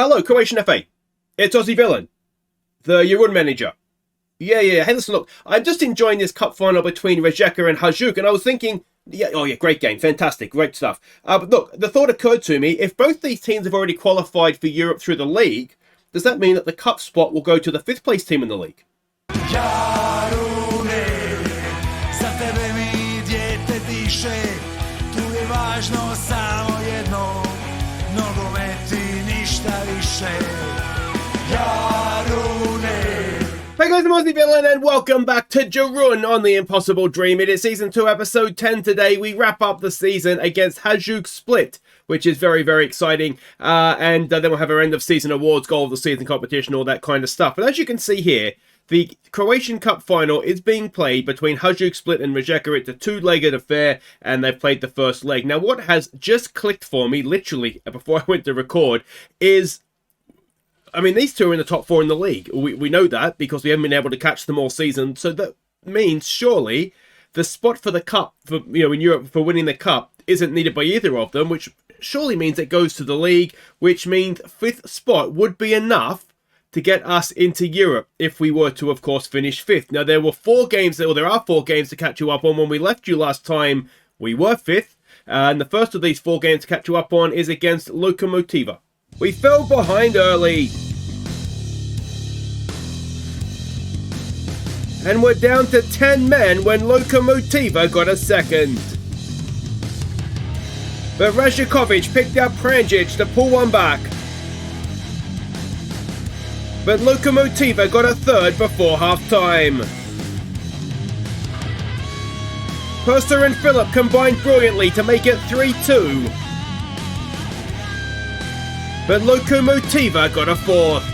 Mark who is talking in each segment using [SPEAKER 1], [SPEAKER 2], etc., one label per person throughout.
[SPEAKER 1] Hello, Croatian FA. It's Aussie Villain, the Jarun manager. Yeah. Hey, listen, look, I'm just enjoying this cup final between Rijeka and Hajduk, and I was thinking, great game, fantastic, great stuff. But look, the thought occurred to me, if both these teams have already qualified for Europe through the league, does that mean that the cup spot will go to the 5th place team in the league? Hey guys, I'm Aussie Villain and welcome back to Jarun on the Impossible Dream. It is Season 2, Episode 10 today. We wrap up the season against Hajduk Split, which is very, very exciting. And then we'll have our end of season awards, goal of the season competition, all that kind of stuff. But as you can see here, the Croatian Cup final is being played between Hajduk Split and Rijeka. It's a two-legged affair, and they've played the first leg. Now, what has just clicked for me, literally, before I went to record, is... these two are in the top 4 in the league. We know that because we haven't been able to catch them all season. So that means surely the spot for the cup, in Europe for winning the cup, isn't needed by either of them, which surely means it goes to the league, which means 5th spot would be enough to get us into Europe if we were to, of course, finish 5th. Now, there are 4 games to catch you up on. When we left you last time, we were 5th. And the first of these 4 games to catch you up on is against Lokomotiva. We fell behind early. And we're down to 10 men when Lokomotiva got a second. But Rajakovic picked out Pranjic to pull one back. But Lokomotiva got a third before half-time. Purser and Philip combined brilliantly to make it 3-2. But Lokomotiva got a fourth.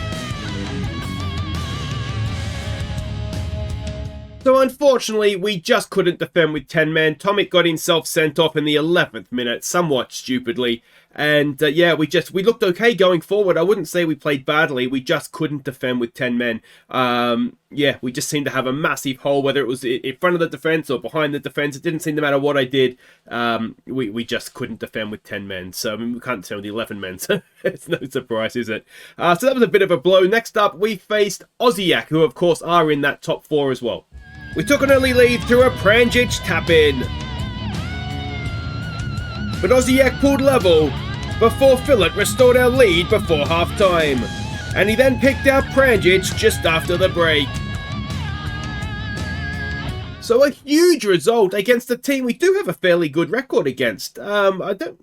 [SPEAKER 1] So unfortunately, we just couldn't defend with 10 men. Tomic got himself sent off in the 11th minute, somewhat stupidly. And we looked okay going forward. I wouldn't say we played badly. We just couldn't defend with 10 men. We just seemed to have a massive hole, whether it was in front of the defence or behind the defence. It didn't seem to matter what I did. We just couldn't defend with 10 men. So we can't defend with 11 men. So it's no surprise, is it? So that was a bit of a blow. Next up, we faced Aussie, who of course are in that top 4 as well. We took an early lead through a Pranjic tap-in. But Aussie pulled level before Philip restored our lead before half-time. And he then picked out Pranjic just after the break. So a huge result against a team we do have a fairly good record against.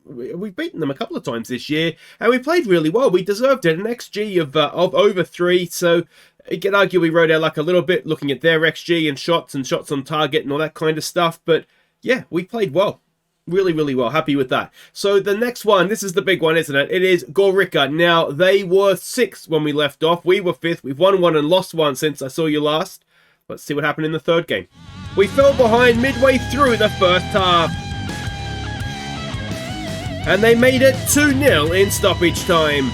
[SPEAKER 1] We've beaten them a couple of times this year, and we played really well. We deserved it, an XG of over 3, so... You could argue we rode our luck a little bit, looking at their XG and shots on target and all that kind of stuff. But yeah, we played well. Really, really well. Happy with that. So the next one, this is the big one, isn't it? It is Gorica. Now, they were 6th when we left off. We were 5th. We've won 1 and lost 1 since I saw you last. Let's see what happened in the 3rd game. We fell behind midway through the first half. And they made it 2-0 in stoppage time.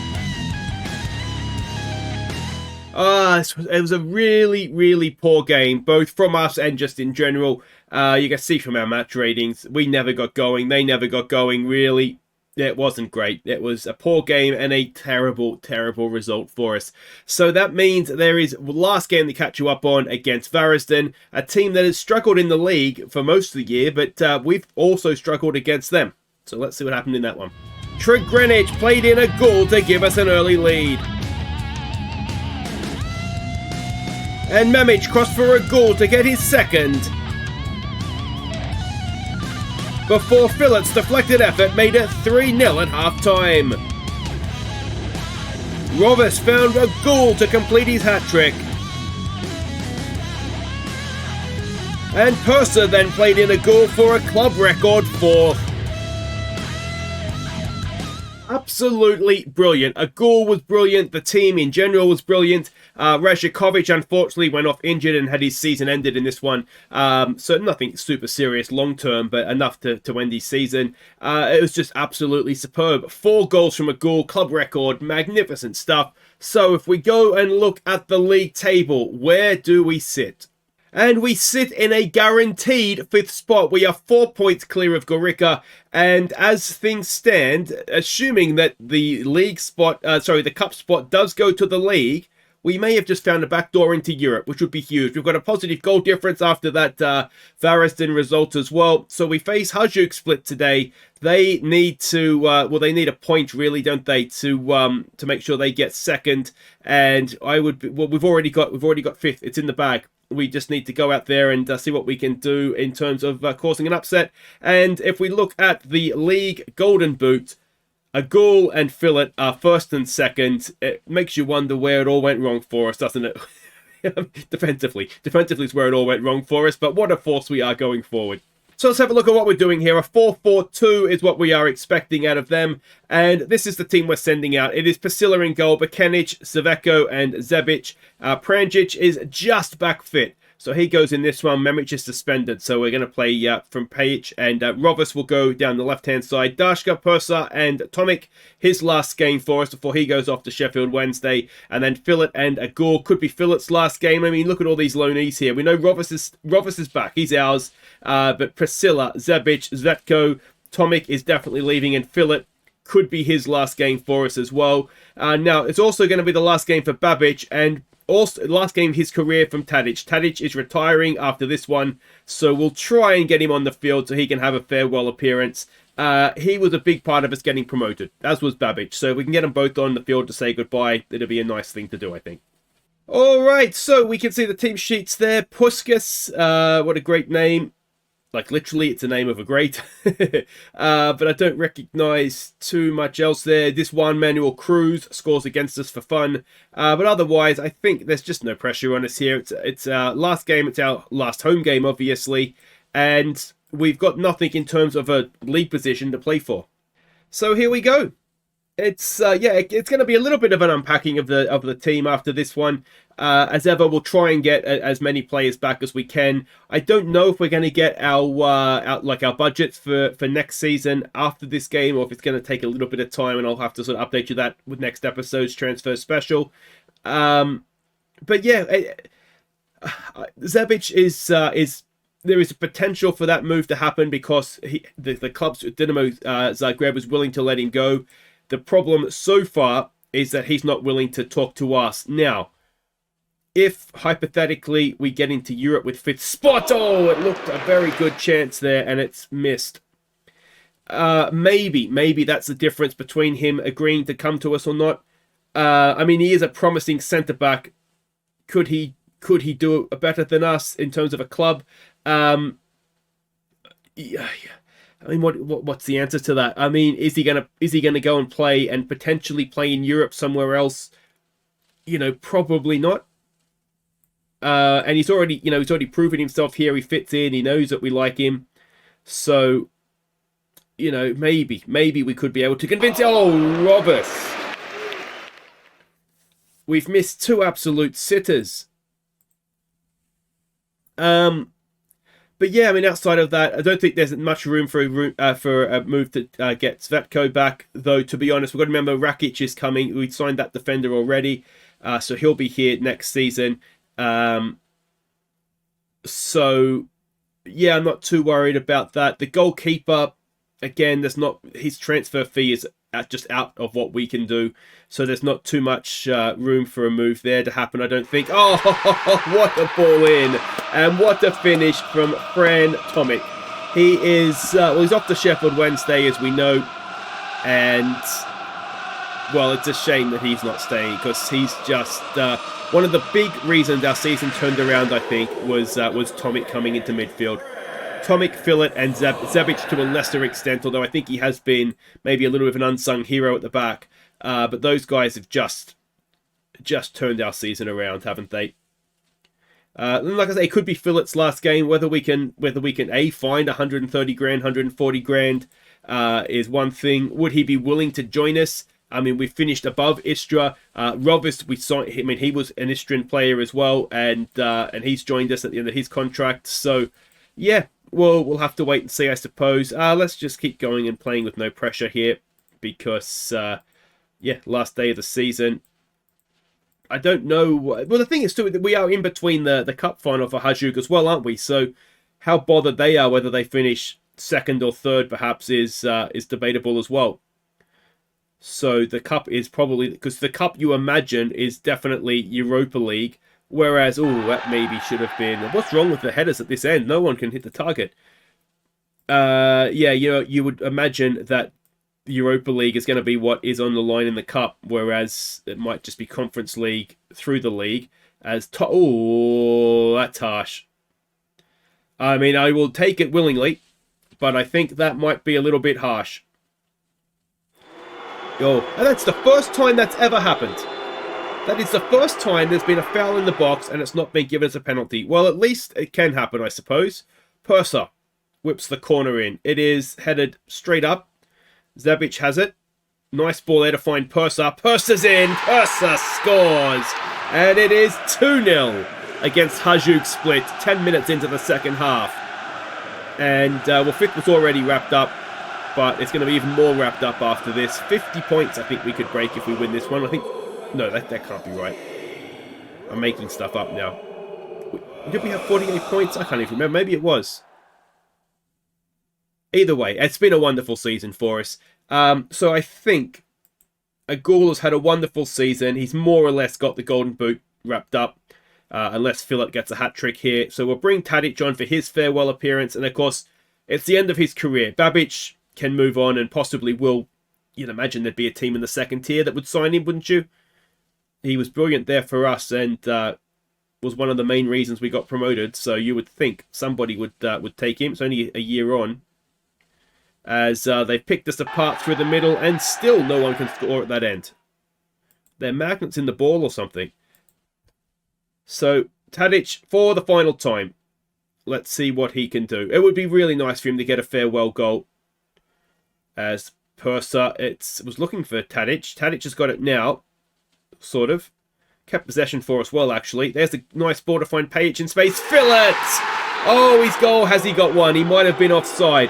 [SPEAKER 1] It was a really, really poor game, both from us and just in general. You can see from our match ratings, we never got going. They never got going, really. It wasn't great. It was a poor game and a terrible, terrible result for us. So that means there is last game to catch you up on against Varazdan, a team that has struggled in the league for most of the year, but we've also struggled against them. So let's see what happened in that one. Trigrenic played in a goal to give us an early lead. And Memic crossed for a goal to get his second. Before Phillips' deflected effort made it 3-0 at half-time. Rovis found a goal to complete his hat-trick. And Purser then played in a goal for a club record 4th. Absolutely brilliant. A goal was brilliant. The team in general was brilliant. Rajakovic unfortunately went off injured and had his season ended in this one. So nothing super serious long term, but enough to end his season. It was just absolutely superb. 4 goals from a goal, club record, magnificent stuff. So if we go and look at the league table, where do we sit? And we sit in a guaranteed 5th spot. We are 4 points clear of Gorica. And as things stand, assuming that the league spot, the cup spot does go to the league, we may have just found a backdoor into Europe, which would be huge. We've got a positive goal difference after that Vareston result as well. So we face Hajduk Split today. They need to, they need a point really, don't they, to make sure they get second. And we've already got 5th. It's in the bag. We just need to go out there and see what we can do in terms of causing an upset. And if we look at the league golden boot, Agul and Fillet are first and second. It makes you wonder where it all went wrong for us, doesn't it? Defensively is where it all went wrong for us, but what a force we are going forward. So let's have a look at what we're doing here. A 4-4-2 is what we are expecting out of them. And this is the team we're sending out. It is Pasilla in goal, Bakenic, Saveco, and Zebic. Pranjic is just back fit. So he goes in this one. Memic is suspended. So we're going to play from Pajic. And Rovas will go down the left-hand side. Dashka, Persa, and Tomic. His last game for us before he goes off to Sheffield Wednesday. And then Fillet and Agul. Could be Fillet's last game. I mean, look at all these loanees here. We know Rovas is back. He's ours. But Priscilla, Zebic, Zvetko, Tomic is definitely leaving. And Fillet could be his last game for us as well. Now, it's also going to be the last game for Babic. And also, last game of his career from Tadic. Tadic is retiring after this one, so we'll try and get him on the field so he can have a farewell appearance. He was a big part of us getting promoted, as was Babic. So if we can get them both on the field to say goodbye, it'll be a nice thing to do, I think. All right, so we can see the team sheets there. Puskas, what a great name. Like, literally, it's the name of a great. But I don't recognise too much else there. This one, Manuel Cruz, scores against us for fun. But otherwise, I think there's just no pressure on us here. It's our last game. It's our last home game, obviously. And we've got nothing in terms of a league position to play for. So here we go. It's it's going to be a little bit of an unpacking of the team after this one. As ever, we'll try and get as many players back as we can. I don't know if we're going to get our budgets for next season after this game, or if it's going to take a little bit of time, and I'll have to sort of update you that with next episode's transfer special. But yeah, Zebic is there is a potential for that move to happen because the club's Dinamo Zagreb is willing to let him go. The problem so far is that he's not willing to talk to us. Now, if, hypothetically, we get into Europe with 5th spot, it looked a very good chance there, and it's missed. Maybe that's the difference between him agreeing to come to us or not. I mean, he is a promising centre-back. Could he do it better than us in terms of a club? Yeah. I mean, what's the answer to that? I mean, is he gonna go and play and potentially play in Europe somewhere else? Probably not. And he's already proven himself here. He fits in. He knows that we like him. So, maybe we could be able to convince. Oh, Robus! We've missed 2 absolute sitters. But yeah, I mean, outside of that, I don't think there's much room for a move to get Zvetko back. Though, to be honest, we've got to remember Rakic is coming. We signed that defender already, so he'll be here next season. So yeah, I'm not too worried about that. The goalkeeper, again, his transfer fee is just out of what we can do. So there's not too much room for a move there to happen, I don't think. Oh, what a ball in. And what a finish from Fran Tomic. He is, he's off to Sheffield Wednesday, as we know. And, well, it's a shame that he's not staying, because he's just, one of the big reasons our season turned around, I think, was Tomic coming into midfield. Tomic, Fillet, and Zebic to a lesser extent, although I think he has been maybe a little bit of an unsung hero at the back. But those guys have just turned our season around, haven't they? Like I say, it could be Fillet's last game. Whether we can find 130 grand, 140 grand is one thing. Would he be willing to join us? I mean, we finished above Istra. Rovas, we saw. I mean, he was an Istrian player as well, and he's joined us at the end of his contract. So, yeah, we'll have to wait and see, I suppose. Let's just keep going and playing with no pressure here, because yeah, last day of the season. I don't know. Well, the thing is, too, that we are in between the cup final for Hajduk as well, aren't we? So how bothered they are whether they finish second or third, perhaps, is debatable as well. So the cup is probably, because the cup you imagine is definitely Europa League, whereas, that maybe should have been. What's wrong with the headers at this end? No one can hit the target. Yeah, you would imagine that Europa League is going to be what is on the line in the cup, whereas it might just be Conference League through the league. That's harsh. I mean, I will take it willingly, but I think that might be a little bit harsh. And that's the first time that's ever happened. That is the first time there's been a foul in the box and it's not been given as a penalty. Well, at least it can happen, I suppose. Purser whips the corner in. It is headed straight up. Zabic has it. Nice ball there to find Purser. Purser's in. Purser scores. And it is 2-0 against Hajduk Split. 10 minutes into the second half. And, fifth was already wrapped up. But it's going to be even more wrapped up after this. 50 points I think we could break if we win this one. I think... No, that can't be right. I'm making stuff up now. Did we have 48 points? I can't even remember. Maybe it was. Either way, it's been a wonderful season for us. So I think Agul has had a wonderful season. He's more or less got the golden boot wrapped up. Unless Philip gets a hat-trick here. So we'll bring Tadic on for his farewell appearance. And of course, it's the end of his career. Babic can move on and possibly will. You'd imagine there'd be a team in the second tier that would sign him, wouldn't you? He was brilliant there for us and was one of the main reasons we got promoted. So you would think somebody would take him. It's only a year on. As they've picked us apart through the middle and still no one can score at that end. They're magnets in the ball or something. So Tadic for the final time. Let's see what he can do. It would be really nice for him to get a farewell goal. As Purser, was looking for Tadic. Tadic has got it now. Sort of. Kept possession for us well, actually. There's a nice ball to find Pajic in space. Fillet! Oh, his goal. Has he got one? He might have been offside.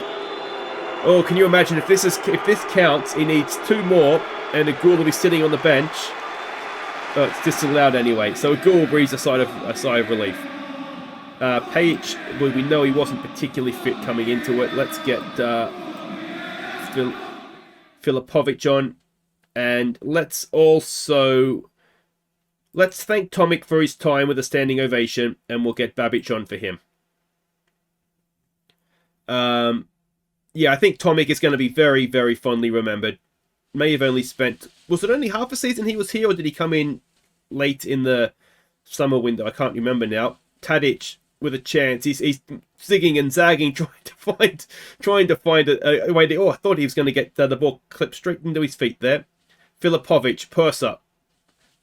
[SPEAKER 1] Oh, can you imagine if this counts, he needs 2 more, and Agul will be sitting on the bench. Oh, it's disallowed anyway. So Agul breathes a sigh of relief. Pajic, well, we know he wasn't particularly fit coming into it. Let's get Filipovic on. And let's thank Tomic for his time with a standing ovation, and we'll get Babic on for him. Yeah, I think Tomic is going to be very, very fondly remembered. May have only spent... Was it only half a season he was here, or did he come in late in the summer window? I can't remember now. Tadic with a chance. He's zigging and zagging, trying to find a way to... Oh, I thought he was going to get the ball clipped straight into his feet there. Filipovic, Purser,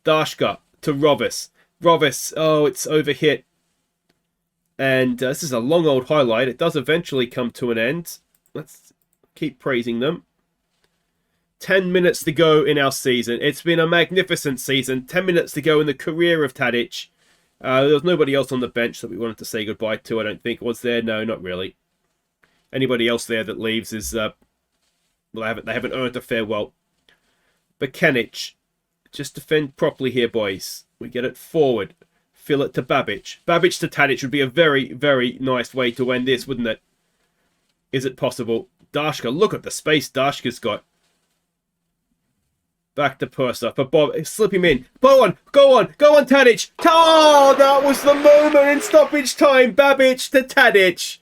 [SPEAKER 1] Dashka to Rovis. Rovis, it's overhit. And this is a long old highlight. It does eventually come to an end. Let's keep praising them. 10 minutes to go in our season. It's been a magnificent season. 10 minutes to go in the career of Tadic. There was nobody else on the bench that we wanted to say goodbye to, I don't think. Was there? No, not really. Anybody else there that leaves is... they haven't earned a farewell. Bekenic. Just defend properly here, boys. We get it forward. Fill it to Babic. Babic to Tadic would be a very, very nice way to end this, wouldn't it? Is it possible? Dashka, look at the space Dashka's got. Back to Purser for Bob. Slip him in. Go on, Tadic. Oh, that was the moment in stoppage time. Babic to Tadic.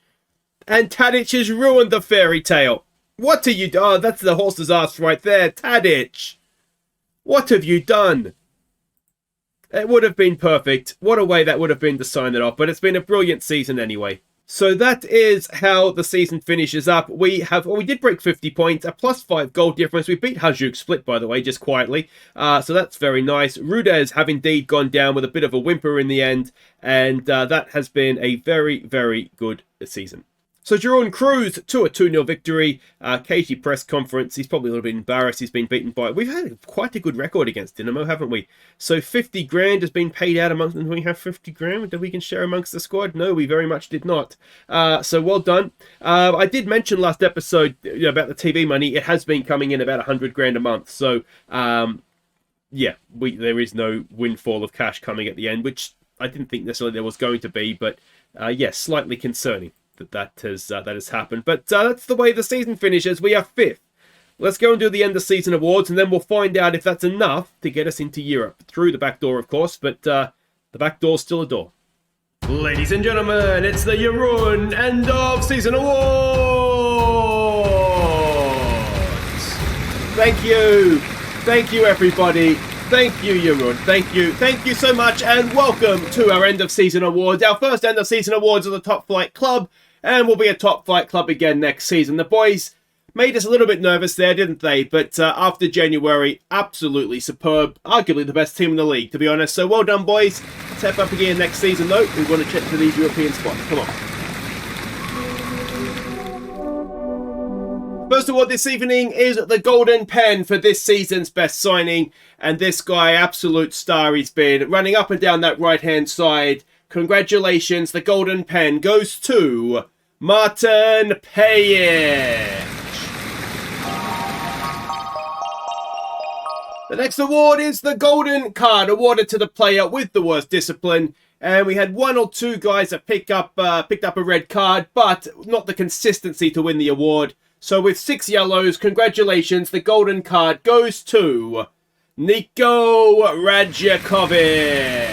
[SPEAKER 1] And Tadic has ruined the fairy tale. What are you... Oh, that's the horse's ass right there. Tadic. What have you done? It would have been perfect. What a way that would have been to sign it off. But it's been a brilliant season anyway. So that is how the season finishes up. We did break 50 points, a +5 goal difference. We beat Hajduk Split, by the way, just quietly. So that's very nice. Rudez have indeed gone down with a bit of a whimper in the end. And that has been a very, very good season. So Jarun cruised to a 2-0 victory. KG press conference. He's probably a little bit embarrassed. He's been beaten by... We've had quite a good record against Dinamo, haven't we? So 50 grand has been paid out amongst them. Do we have 50 grand that we can share amongst the squad? No, we very much did not. So well done. I did mention last episode about the TV money. It has been coming in about 100 grand a month. So yeah, there is no windfall of cash coming at the end, which I didn't think necessarily there was going to be, but yes, slightly concerning that has happened. But that's the way the season finishes. We are 5th. Let's go and do the end of season awards, and then we'll find out if that's enough to get us into Europe. Through the back door, of course, but the back door's still a door. Ladies and gentlemen, it's the Jarun end of season awards! Thank you! Thank you, everybody. Thank you, Jarun. Thank you. Thank you so much, and welcome to our end of season awards. Our first end of season awards of the Top Flight Club, and we'll be a Top Flight Club again next season. The boys made us a little bit nervous there, didn't they? But after January, absolutely superb. Arguably the best team in the league, to be honest. So well done, boys. Step up again next season, though. We want to check for these European spots. Come on. First award this evening is the Golden Pen for this season's best signing. And this guy, absolute star he's been, running up and down that right-hand side. Congratulations, the Golden Pen goes to Martin Pajic. The next award is the Golden Card, awarded to the player with the worst discipline. And we had 1 or 2 guys that picked up a red card, but not the consistency to win the award. So with 6 yellows, congratulations, the Golden Card goes to Niko Radjakovic.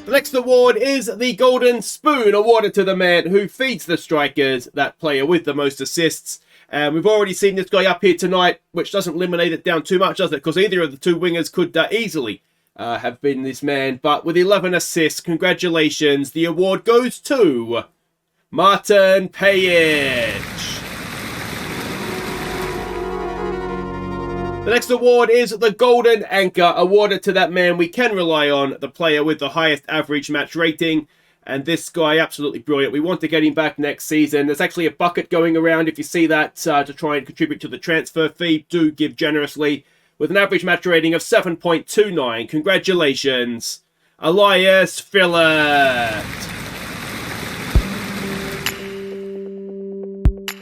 [SPEAKER 1] The next award is the Golden Spoon, awarded to the man who feeds the strikers, that player with the most assists. And we've already seen this guy up here tonight, which doesn't eliminate it down too much, does it? Because either of the 2 wingers could easily have been this man. But with 11 assists, congratulations. The award goes to Martin Pajic. The next award is the Golden Anchor, awarded to that man we can rely on, the player with the highest average match rating. And this guy, absolutely brilliant. We want to get him back next season. There's actually a bucket going around. If you see that, to try and contribute to the transfer fee, do give generously. With an average match rating of 7.29. Congratulations, Elias Phillip.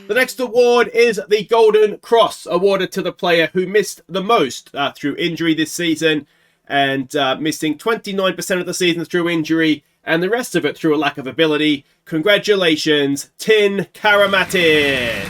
[SPEAKER 1] The next award is the Golden Cross, awarded to the player who missed the most through injury this season. And missing 29% of the season through injury, and the rest of it through a lack of ability. Congratulations, Tin Karamatic.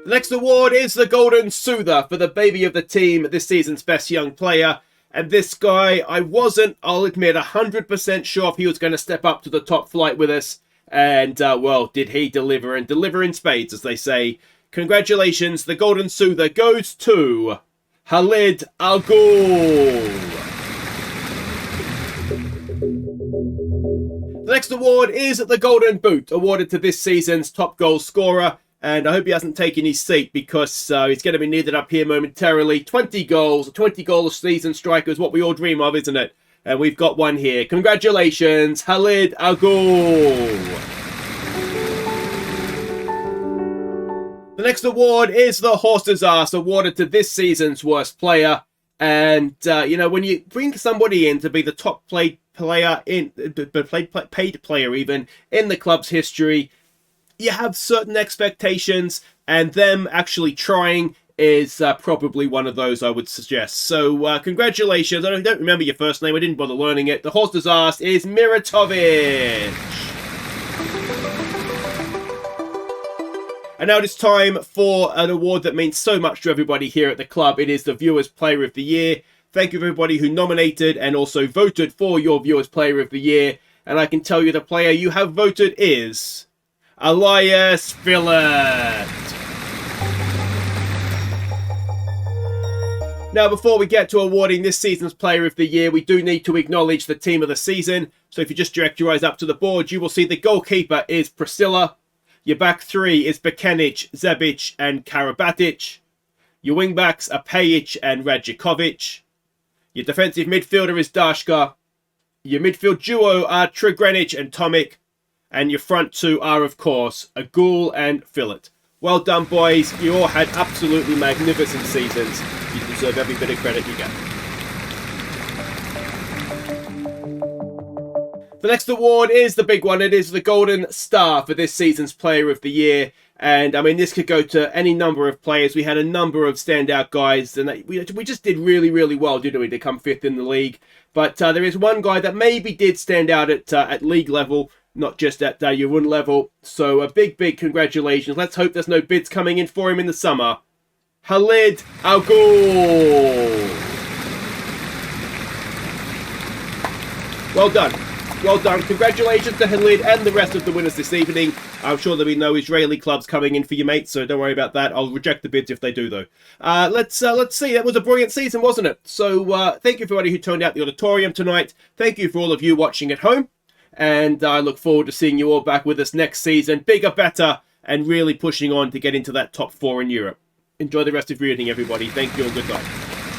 [SPEAKER 1] The next award is the Golden Soother for the baby of the team, this season's best young player. And this guy, I wasn't, I'll admit, 100% sure if he was going to step up to the top flight with us. And, well, did he deliver, and deliver in spades, as they say. Congratulations, the Golden Soother goes to Khalid Al Ghul. The next award is the Golden Boot, awarded to this season's top goal scorer. And I hope he hasn't taken his seat, because he's going to be needed up here momentarily. 20 goals, a 20-goal season striker is what we all dream of, isn't it? And we've got one here. Congratulations, Khalid Al Ghul. The next award is the Horse's Ass, awarded to this season's worst player. And, you know, when you bring somebody in to be the top paid player even, in the club's history, you have certain expectations, and them actually trying is probably one of those, I would suggest. So, congratulations. I don't remember your first name. I didn't bother learning it. The Horse's Ass is Miratovic. And now it's time for an award that means so much to everybody here at the club. It is the Viewers Player of the Year. Thank you everybody who nominated and also voted for your Viewers Player of the Year. And I can tell you the player you have voted is Elias Phillip. Now, before we get to awarding this season's Player of the Year, we do need to acknowledge the team of the season. So if you just direct your eyes up to the board, you will see the goalkeeper is Priscilla. Your back 3 is Bekenic, Zebic and Karabatic. Your wing-backs are Pajic and Radjakovic. Your defensive midfielder is Dashka. Your midfield duo are Tregrenic and Tomic. And your front 2 are, of course, Ghul and Phillip. Well done, boys. You all had absolutely magnificent seasons. You deserve every bit of credit you get. The The next award is the big one. It is the Golden Star for this season's Player of the Year. And, I mean, this could go to any number of players. We had a number of standout guys, and we just did really, really well, didn't we, to come 5th in the league. But there is one guy that maybe did stand out at league level, not just at Jarun level. So a big, big congratulations. Let's hope there's no bids coming in for him in the summer. Khalid Al-Ghul. Well done. Well done. Congratulations to Khalid and the rest of the winners this evening. I'm sure there'll be no Israeli clubs coming in for you, mate, so don't worry about that. I'll reject the bids if they do, though. Let's see. That was a brilliant season, wasn't it? So thank you for everybody who turned out the auditorium tonight. Thank you for all of you watching at home. And I look forward to seeing you all back with us next season. Bigger, better, and really pushing on to get into that top 4 in Europe. Enjoy the rest of your evening, everybody. Thank you and good night.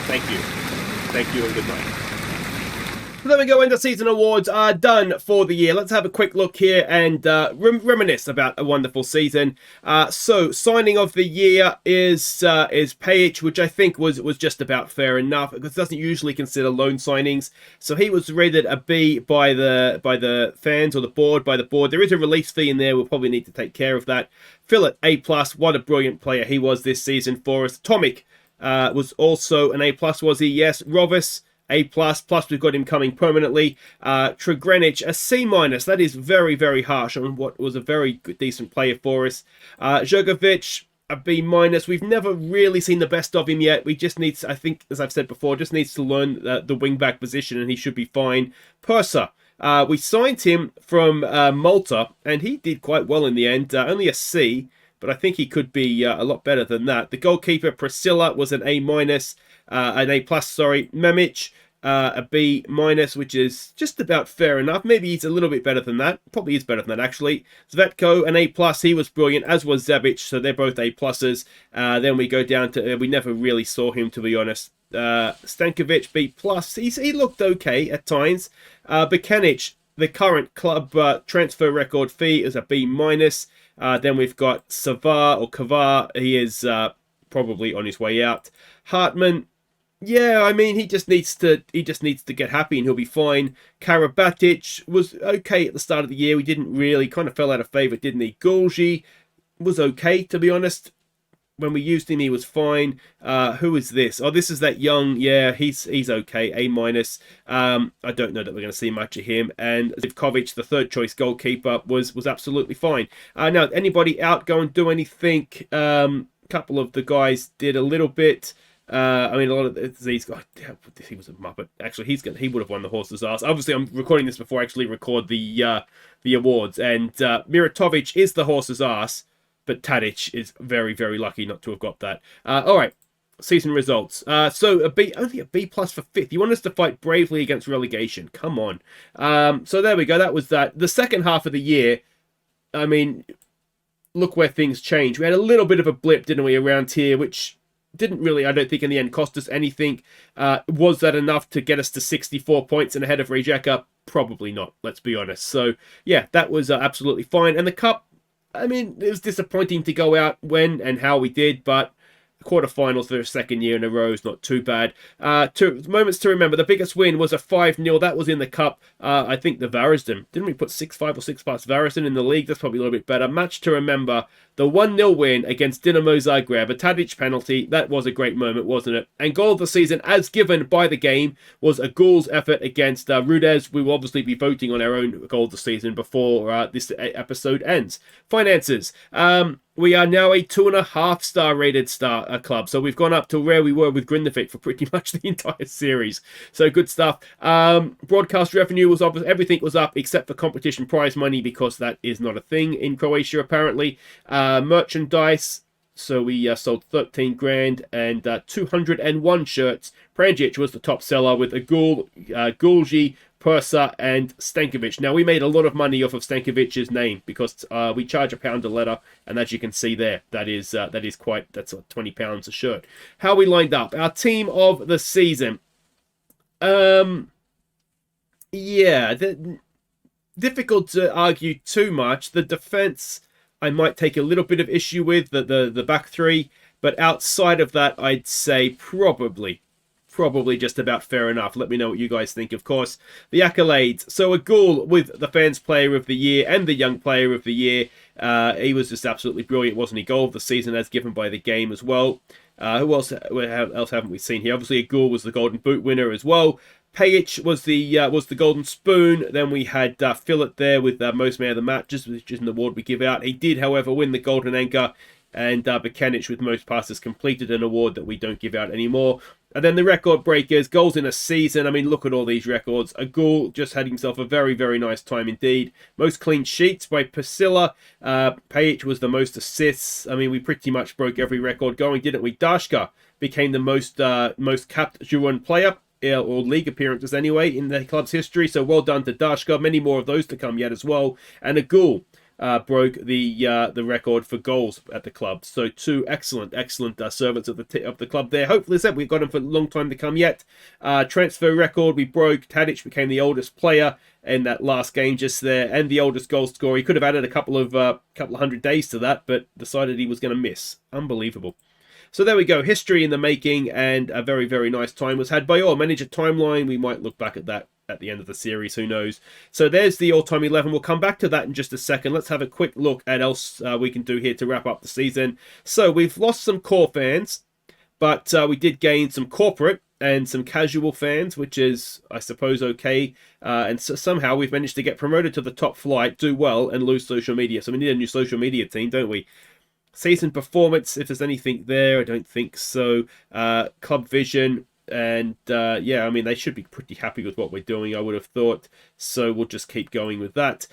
[SPEAKER 1] Thank you. Thank you and good night. So there we go, and the season awards are done for the year. Let's have a quick look here and reminisce about a wonderful season. So signing of the year is Pajic, which I think was just about fair enough, because it doesn't usually consider loan signings. So he was rated a B by the fans or the board. There is a release fee in there. We'll probably need to take care of that. Philip, A+. What a brilliant player he was this season for us. Tomic was also an A+, was he? Yes. Rovis, A+, plus we've got him coming permanently. Tregrenic, a C-. That is very, very harsh on what was a very good, decent player for us. Jogovic, a B-. We've never really seen the best of him yet. We just need, I think, as I've said before, just needs to learn the wing-back position, and he should be fine. Purser, we signed him from Malta, and he did quite well in the end. Only a C, but I think he could be a lot better than that. The goalkeeper, Priscilla, was an A-. An A+, sorry. Memic, a B-, which is just about fair enough. Maybe he's a little bit better than that. Probably is better than that, actually. Zvetko, an A+, he was brilliant, as was Zebic, so they're both A+. Then we go down to, we never really saw him, to be honest. Stankovic, B+, he looked okay at times. Bikanic, the current club transfer record fee is a B-. Then we've got Savar, or Kavar, he is probably on his way out. Hartman, yeah, I mean, he just needs to get happy and he'll be fine. Karabatic was okay at the start of the year. We didn't really, kind of fell out of favour, didn't he? Gulji was okay, to be honest. When we used him, he was fine. Who is this? Oh, this is that young. Yeah, he's okay. A-. I don't know that we're going to see much of him. And Zivkovic, the third choice goalkeeper, was absolutely fine. Now, anybody out go and do anything? Couple of the guys did a little bit. I mean, a lot of these guys. He was a muppet. Actually, he would have won the horse's ass. Obviously, I'm recording this before I actually record the awards. And Miratovic is the horse's ass, but Tadic is very, very lucky not to have got that. All right, season results. So only a B+ for 5th. You want us to fight bravely against relegation? Come on. So there we go. That was that. The second half of the year. I mean, look where things changed. We had a little bit of a blip, didn't we, around here, which didn't really, I don't think, in the end cost us anything. Was that enough to get us to 64 points and ahead of Rijeka? Probably not, let's be honest. So, yeah, that was absolutely fine. And the cup, I mean, it was disappointing to go out when and how we did, but quarterfinals for the second year in a row is not too bad. Moments to remember. The biggest win was a 5-0. That was in the cup. I think the Varazden. Didn't we put 6-5 or 6+ Varazden in the league? That's probably a little bit better. Match to remember. The 1-0 win against Dinamo Zagreb. A Tadic penalty. That was a great moment, wasn't it? And goal of the season, as given by the game, was a Ghul's effort against Rudez. We will obviously be voting on our own goal of the season before this episode ends. Finances. We are now a 2.5-star rated club. So we've gone up to where we were with Grindavik for pretty much the entire series. So good stuff. Broadcast revenue was up. Everything was up except for competition prize money, because that is not a thing in Croatia, apparently. Merchandise. So we sold 13 grand and 201 shirts. Pranjic was the top seller with a Gulji, Purser and Stankovic. Now, we made a lot of money off of Stankovic's name because we charge £1 a letter, and as you can see there, that's £20 a shirt. How we lined up. Our team of the season. Yeah, difficult to argue too much. The defense, I might take a little bit of issue with, the back three, but outside of that, I'd say probably probably just about fair enough. Let me know what you guys think, of course. The accolades. So a Ghoul with the Fans Player of the Year and the Young Player of the Year. He was just absolutely brilliant, wasn't he? Goal of the season as given by the game as well. Who else haven't we seen here? Obviously, a Ghoul was the Golden Boot winner as well. Pajic was the Golden Spoon. Then we had Philip there with Most Man of the Match, which is an award we give out. He did, however, win the Golden Anchor, and Bukanic with Most Passes Completed, an award that we don't give out anymore. And then the record breakers, goals in a season. I mean, look at all these records. A Ghoul just had himself a very, very nice time indeed. Most clean sheets by Priscilla. Pajic was the most assists. I mean, we pretty much broke every record going, didn't we? Dashka became the most capped Jarun player, or league appearances anyway, in the club's history. So well done to Dashka. Many more of those to come yet as well. And a Ghoul broke the record for goals at the club. So two excellent servants of the club there. Hopefully, we've got him for a long time to come yet. Transfer record we broke. Tadic became the oldest player in that last game just there, and the oldest goal scorer. He could have added a couple of 100 days to that, but decided he was going to miss. Unbelievable. So there we go, history in the making, and a very, very nice time was had by all. Manager timeline, we might look back at that at the end of the series, who knows. So there's the all-time 11. We'll come back to that in just a second. Let's have a quick look at else we can do here to wrap up the season. So we've lost some core fans, but we did gain some corporate and some casual fans, which is, I suppose, okay. And so somehow we've managed to get promoted to the top flight, do well, and lose social media. So we need a new social media team, don't we? Season performance, if there's anything there, I don't think so. Club vision, and yeah, I mean, they should be pretty happy with what we're doing, I would have thought. So we'll just keep going with that.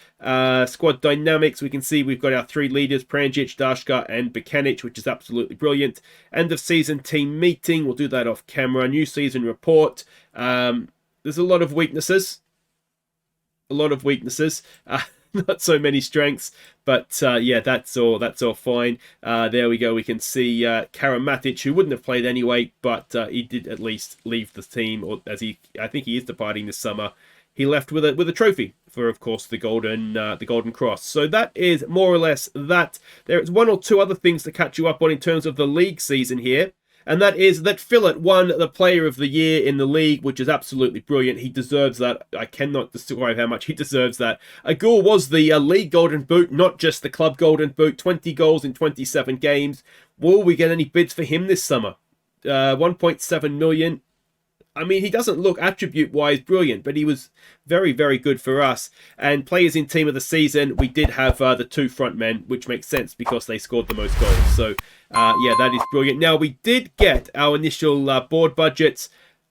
[SPEAKER 1] Squad dynamics, we can see we've got our three leaders, Pranjic, Dashka, and Bukanic, which is absolutely brilliant. End of season team meeting, we'll do that off camera. New season report. There's a lot of weaknesses. Not so many strengths, but yeah, that's all fine. There we go. We can see Karamatic, who wouldn't have played anyway, but he did at least leave the team, or I think he is departing this summer. He left with a trophy for, of course, the Golden Cross. So that is more or less that. There is one or two other things to catch you up on in terms of the league season here. And that is that Philip won the Player of the Year in the league, which is absolutely brilliant. He deserves that. I cannot describe how much he deserves that. A Ghoul was the league Golden Boot, not just the club Golden Boot. 20 goals in 27 games. Will we get any bids for him this summer? 1.7 million. I mean, he doesn't look attribute-wise brilliant, but he was very, very good for us. And players in team of the season, we did have the two front men, which makes sense because they scored the most goals. So, yeah, that is brilliant. Now, we did get our initial board budgets,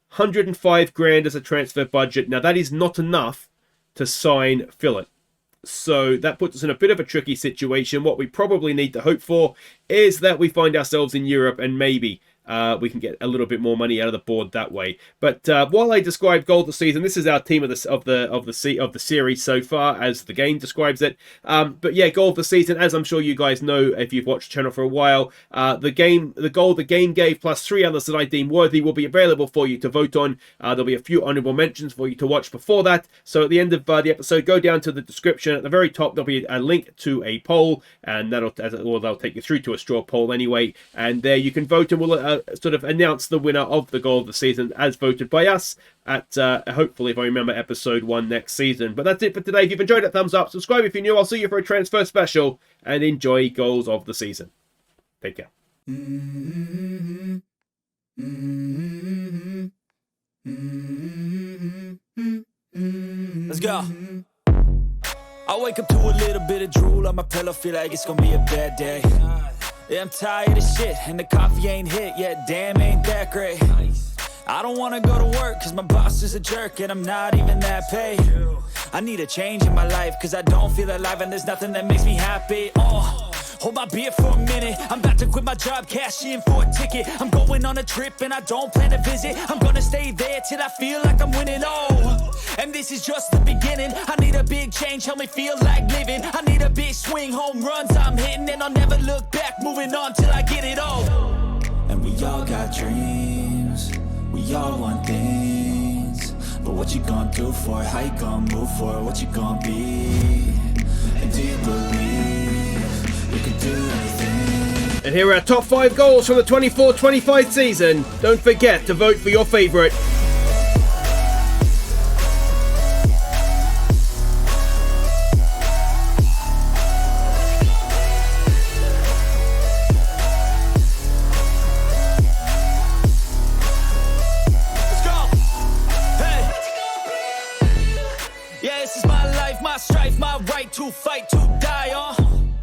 [SPEAKER 1] 105 grand as a transfer budget. Now, that is not enough to sign Philip. So that puts us in a bit of a tricky situation. What we probably need to hope for is that we find ourselves in Europe and maybe we can get a little bit more money out of the board that way. But while I describe goal of the season, this is our team of the series so far, as the game describes it. But yeah, goal of the season, as I'm sure you guys know if you've watched the channel for a while, the goal the game gave plus three others that I deem worthy will be available for you to vote on. There'll be a few honourable mentions for you to watch before that. So at the end of the episode, go down to the description. At the very top, there'll be a link to a poll, and they'll take you through to a straw poll anyway. And there you can vote, and we'll sort of announce the winner of the goal of the season as voted by us at hopefully, if I remember, episode 1 next season. But that's it for today. If you've enjoyed it, thumbs up, subscribe if you're new. I'll see you for a transfer special, and enjoy goals of the season. Take care.
[SPEAKER 2] Let's go. I wake up to a little bit of drool on my pillow, feel like it's gonna be a bad day. Yeah, I'm tired of shit, and the coffee ain't hit yet, damn, ain't that great. I don't wanna go to work, cause my boss is a jerk, and I'm not even that paid. I need a change in my life, cause I don't feel alive, and there's nothing that makes me happy. Hold my beer for a minute, I'm about to quit my job, cash in for a ticket. I'm going on a trip, and I don't plan to visit. I'm gonna stay there till I feel like I'm winning, and this is just the beginning. I need a big change, help me feel like living. I need a big swing, home runs I'm hitting, and I'll never look back, moving on till I get it all. And we all got dreams, we all want things, but what you gonna do for it? How you gonna move for it? What you gonna be? And do you believe you can do anything?
[SPEAKER 1] And here are our top 5 goals from the 24-25 season. Don't forget to vote for your favourite.
[SPEAKER 2] To fight, to die on.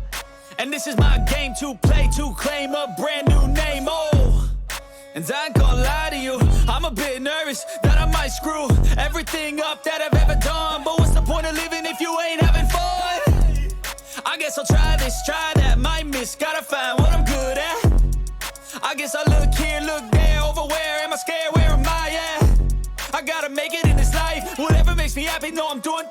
[SPEAKER 2] And this is my game to play, to claim a brand new name. Oh, and I ain't gonna lie to you, I'm a bit nervous that I might screw everything up that I've ever done. But what's the point of living if you ain't having fun? I guess I'll try this, try that, might miss, gotta find what I'm good at. I guess I look here, look there, over where am I scared, where am I at? I gotta make it in this life, whatever makes me happy, know I'm doing things